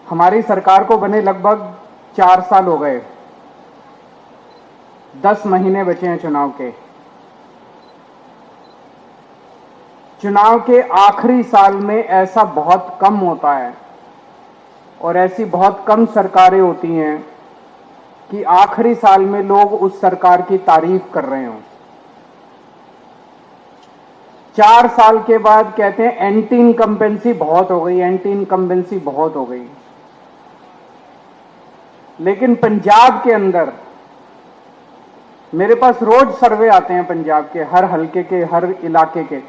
हमारी सरकार को बने लगभग 4 साल हो गए, 10 महीने बचे हैं चुनाव के। चुनाव के आखिरी साल में ऐसा बहुत कम होता है और ऐसी बहुत कम सरकारें होती हैं कि आखिरी साल में लोग उस सरकार की तारीफ कर रहे हों। 4 साल के बाद कहते हैं एंटी इनकम्बेंसी बहुत हो गई, एंटी इनकम्बेंसी बहुत हो गई। लेकिन पंजाब के अंदर मेरे पास रोज सर्वे आते हैं, पंजाब के हर हलके के, हर इलाके के।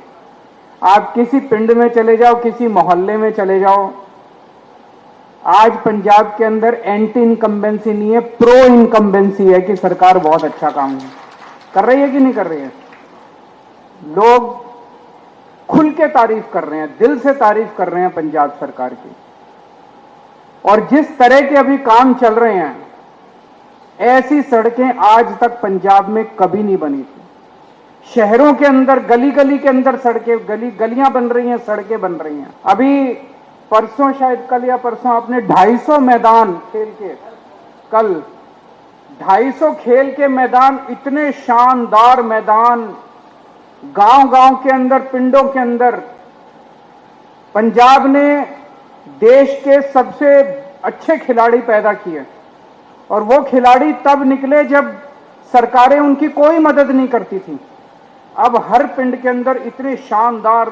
आप किसी पिंड में चले जाओ, किसी मोहल्ले में चले जाओ, आज पंजाब के अंदर एंटी इनकम्बेंसी नहीं है, प्रो इनकम्बेंसी है कि सरकार बहुत अच्छा काम कर रही है कि नहीं कर रही है। लोग खुल के तारीफ कर रहे हैं, दिल से तारीफ कर रहे हैं पंजाब सरकार की। और जिस तरह के अभी काम चल रहे हैं, ऐसी सड़कें आज तक पंजाब में कभी नहीं बनी थी। शहरों के अंदर, गली गली के अंदर सड़कें, गलियां बन रही हैं, सड़कें बन रही हैं। अभी परसों, शायद कल या परसों, आपने 250 मैदान खेल के, कल 250 खेल के मैदान, इतने शानदार मैदान गांव-गांव के अंदर, पिंडों के अंदर। पंजाब ने देश के सबसे अच्छे खिलाड़ी पैदा किए और वो खिलाड़ी तब निकले जब सरकारें उनकी कोई मदद नहीं करती थी। अब हर पिंड के अंदर इतने शानदार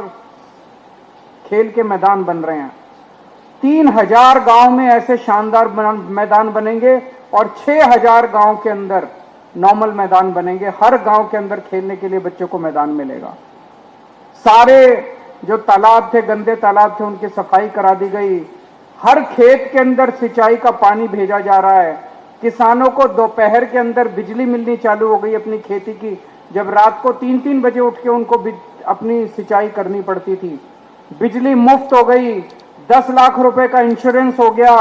खेल के मैदान बन रहे हैं। 3000 गांव में ऐसे शानदार मैदान बनेंगे और 6000 गांव के अंदर नॉर्मल मैदान बनेंगे। हर गांव के अंदर खेलने के लिए बच्चों को मैदान मिलेगा। सारे जो तालाब थे, गंदे तालाब थे, उनकी सफाई करा दी गई। हर खेत के अंदर सिंचाई का पानी भेजा जा रहा है। किसानों को दोपहर के अंदर बिजली मिलनी चालू हो गई अपनी खेती की, जब रात को 3-3 बजे उठ के उनको अपनी सिंचाई करनी पड़ती थी। बिजली मुफ्त हो गई। 10 लाख रुपए का इंश्योरेंस हो गया।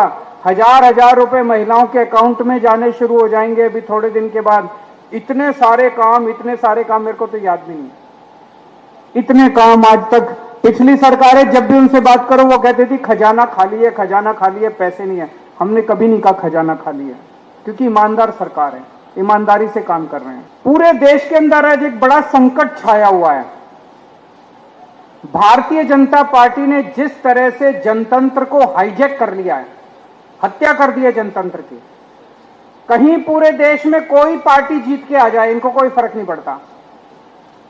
हजार रुपए महिलाओं के अकाउंट में जाने शुरू हो जाएंगे अभी थोड़े दिन के बाद। इतने सारे काम मेरे को तो याद भी नहीं। इतने काम आज तक पिछली सरकारें, जब भी उनसे बात करो वो कहते थी खजाना खाली है, खजाना खाली है, पैसे नहीं है। हमने कभी नहीं कहा खजाना खाली है, क्योंकि ईमानदार सरकार है, ईमानदारी से काम कर रहे हैं। पूरे देश के अंदर आज एक बड़ा संकट छाया हुआ है। भारतीय जनता पार्टी ने जिस तरह से जनतंत्र को हाईजैक कर लिया है, हत्या कर दी है जनतंत्र की। कहीं पूरे देश में कोई पार्टी जीत के आ जाए, इनको कोई फर्क नहीं पड़ता।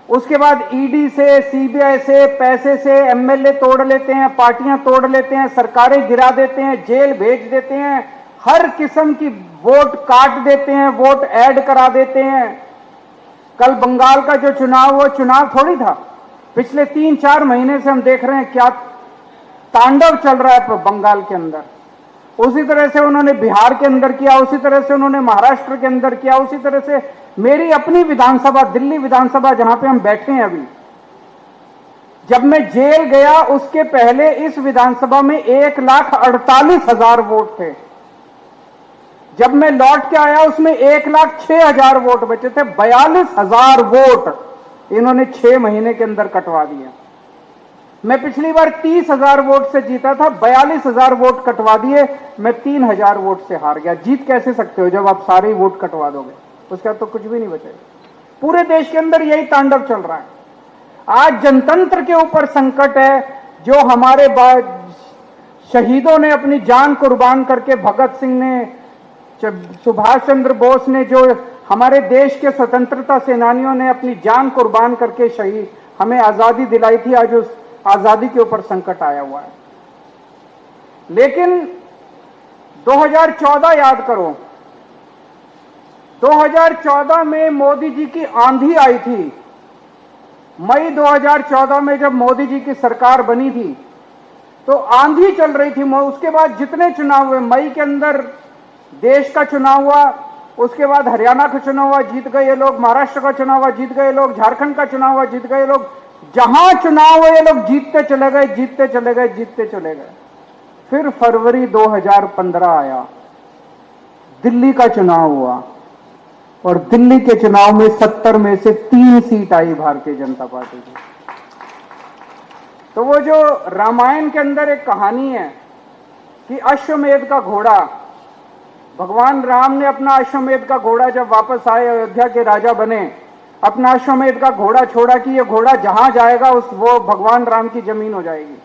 उसके बाद ईडी से, सीबीआई से, पैसे से एमएलए तोड़ लेते हैं, पार्टियां तोड़ लेते हैं, सरकारें गिरा देते हैं, जेल भेज देते हैं, हर किस्म की वोट काट देते हैं, वोट ऐड करा देते हैं। कल बंगाल का जो चुनाव, वो चुनाव थोड़ी था। पिछले 3-4 महीने से हम देख रहे हैं क्या तांडव चल रहा है बंगाल के अंदर। उसी तरह से उन्होंने बिहार के अंदर किया, उसी तरह से उन्होंने महाराष्ट्र के अंदर किया, उसी तरह से मेरी अपनी विधानसभा, दिल्ली विधानसभा जहां पे हम बैठे हैं अभी, जब मैं जेल गया उसके पहले इस विधानसभा में 1,48,000 वोट थे। जब मैं लौट के आया उसमें 1,06,000 वोट बचे थे। 42,000 वोट इन्होंने 6 महीने के अंदर कटवा दिए। मैं पिछली बार 30,000 वोट से जीता था, 42,000 वोट कटवा दिए, मैं 3,000 वोट से हार गया। जीत कैसे सकते हो जब आप सारे वोट कटवा दोगे? उसका तो कुछ भी नहीं बचेगा। पूरे देश के अंदर यही तांडव चल रहा है। आज जनतंत्र के ऊपर संकट है। जो हमारे शहीदों ने अपनी जान कुर्बान करके, भगत सिंह ने, सुभाष चंद्र बोस ने, जो हमारे देश के स्वतंत्रता सेनानियों ने अपनी जान कुर्बान करके शहीद हमें आजादी दिलाई थी, आज उस आजादी के ऊपर संकट आया हुआ है। लेकिन 2014 याद करो, 2014 में मोदी जी की आंधी आई थी। मई 2014 में जब मोदी जी की सरकार बनी थी तो आंधी चल रही थी। उसके बाद जितने चुनाव हुए, मई के अंदर देश का चुनाव हुआ, उसके बाद हरियाणा का चुनाव हुआ, जीत गए ये लोग, महाराष्ट्र का चुनाव हुआ, जीत गए लोग, झारखंड का चुनाव हुआ, जीत गए लोग। जहां चुनाव हुए ये लोग जीतते चले गए, जीतते चले गए, जीतते चले गए। फिर फरवरी 2015 आया, दिल्ली का चुनाव हुआ और दिल्ली के चुनाव में 70 में से 3 सीट आई भारतीय जनता पार्टी की। तो वो जो रामायण के अंदर एक कहानी है कि अश्वमेध का घोड़ा, भगवान राम ने अपना अश्वमेध का घोड़ा जब वापस आए, अयोध्या के राजा बने, अपना अश्वमेध का घोड़ा छोड़ा कि ये घोड़ा जहां जाएगा वो भगवान राम की जमीन हो जाएगी।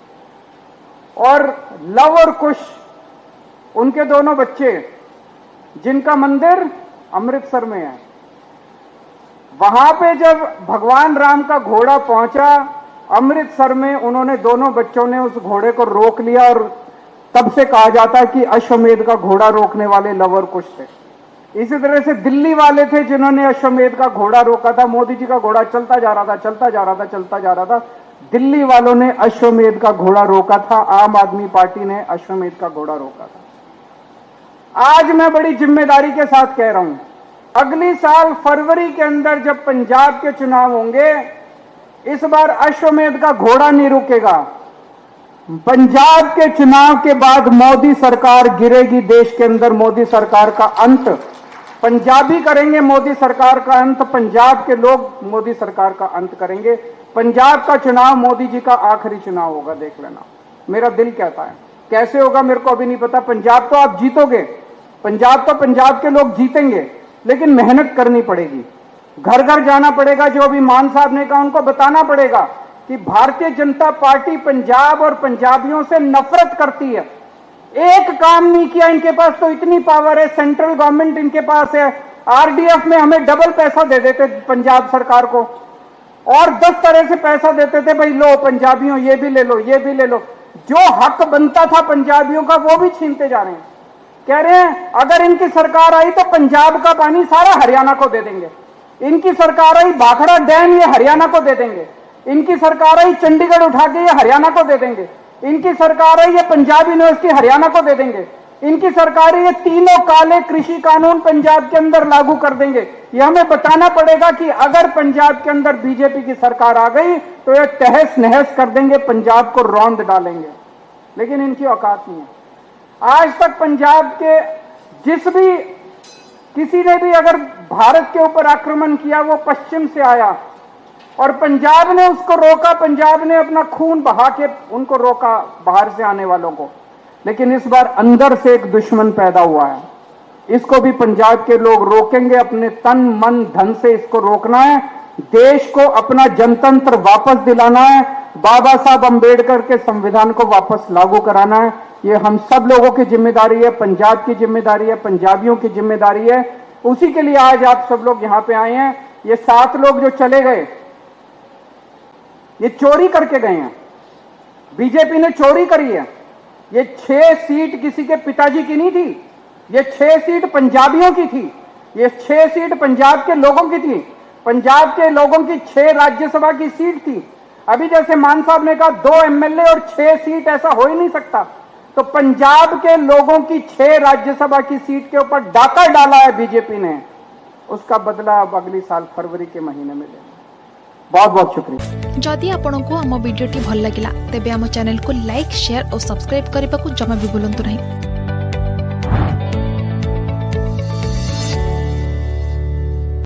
और लव और कुश, उनके दोनों बच्चे, जिनका मंदिर अमृतसर में है, वहां पे जब भगवान राम का घोड़ा पहुंचा अमृतसर में, उन्होंने दोनों बच्चों ने उस घोड़े को रोक लिया और तब से कहा जाता है कि अश्वमेध का घोड़ा रोकने वाले लव और कुश थे। इसी तरह से दिल्ली वाले थे जिन्होंने अश्वमेध का घोड़ा रोका था। मोदी जी का घोड़ा चलता जा रहा था, चलता जा रहा था, चलता जा रहा था, दिल्ली वालों ने अश्वमेध का घोड़ा रोका था, आम आदमी पार्टी ने अश्वमेध का घोड़ा रोका था। आज मैं बड़ी जिम्मेदारी के साथ कह रहा हूं, अगली साल फरवरी के अंदर जब पंजाब के चुनाव होंगे, इस बार अश्वमेध का घोड़ा नहीं रुकेगा। पंजाब के चुनाव के बाद मोदी सरकार गिरेगी, देश के अंदर मोदी सरकार का अंत पंजाबी करेंगे, मोदी सरकार का अंत पंजाब के लोग मोदी सरकार का अंत करेंगे। पंजाब का चुनाव मोदी जी का आखिरी चुनाव होगा, देख लेना। मेरा दिल कहता है, कैसे होगा मेरे को अभी नहीं पता। पंजाब तो आप जीतोगे, पंजाब तो पंजाब के लोग जीतेंगे, लेकिन मेहनत करनी पड़ेगी, घर घर जाना पड़ेगा। जो भी मान साहब ने कहा, उनको बताना पड़ेगा कि भारतीय जनता पार्टी पंजाब और पंजाबियों से नफरत करती है। एक काम नहीं किया इनके पास, तो इतनी पावर है, सेंट्रल गवर्नमेंट इनके पास है। आरडीएफ में हमें डबल पैसा दे देते पंजाब सरकार को, और 10 तरह से पैसा देते थे, भाई लो पंजाबियों ये भी ले लो, ये भी ले लो। जो हक बनता था पंजाबियों का वो भी छीनते जा रहे हैं। कह रहे हैं अगर इनकी सरकार आई तो पंजाब का पानी सारा हरियाणा को दे देंगे, इनकी सरकार आई भाखड़ा डैम ये हरियाणा को दे देंगे, इनकी सरकार आई चंडीगढ़ उठा के ये हरियाणा को दे देंगे, इनकी सरकार आई ये पंजाब यूनिवर्सिटी हरियाणा को दे देंगे, इनकी सरकार ये तीनों काले कृषि कानून पंजाब के अंदर लागू कर देंगे। ये हमें बताना पड़ेगा कि अगर पंजाब के अंदर बीजेपी की सरकार आ गई तो ये तहस नहस कर देंगे, पंजाब को रौंद डालेंगे। लेकिन इनकी औकात नहीं है। आज तक पंजाब के किसी ने भी अगर भारत के ऊपर आक्रमण किया, वो पश्चिम से आया और पंजाब ने उसको रोका, पंजाब ने अपना खून बहा के उनको रोका, बाहर से आने वालों को। लेकिन इस बार अंदर से एक दुश्मन पैदा हुआ है, इसको भी पंजाब के लोग रोकेंगे, अपने तन मन धन से इसको रोकना है। देश को अपना जनतंत्र वापस दिलाना है, बाबा साहब अंबेडकर के संविधान को वापस लागू कराना है। ये हम सब लोगों की जिम्मेदारी है, पंजाब की जिम्मेदारी है, पंजाबियों की जिम्मेदारी है। उसी के लिए आज आप सब लोग यहां पे आए हैं। ये 7 लोग जो चले गए, ये चोरी करके गए हैं, बीजेपी ने चोरी करी है। ये 6 सीट किसी के पिताजी की नहीं थी, ये 6 सीट पंजाबियों की थी, ये 6 सीट पंजाब के लोगों की थी। पंजाब के लोगों की 6 राज्यसभा की सीट थी। अभी जैसे मान साहब ने कहा 2 एमएलए और 6 सीट, ऐसा हो ही नहीं सकता। तो पंजाब के लोगों की 6 राज्यसभा की सीट के ऊपर डाका डाला है बीजेपी ने, उसका बदला अब अगली साल फरवरी के महीने में लेना। बहुत बहुत शुक्रिया। जदि आपंक आम भिडी भल लगा तेब आम चैनल को लाइक, शेयर और सब्सक्राइब करने को जमा भी भूलु नहीं।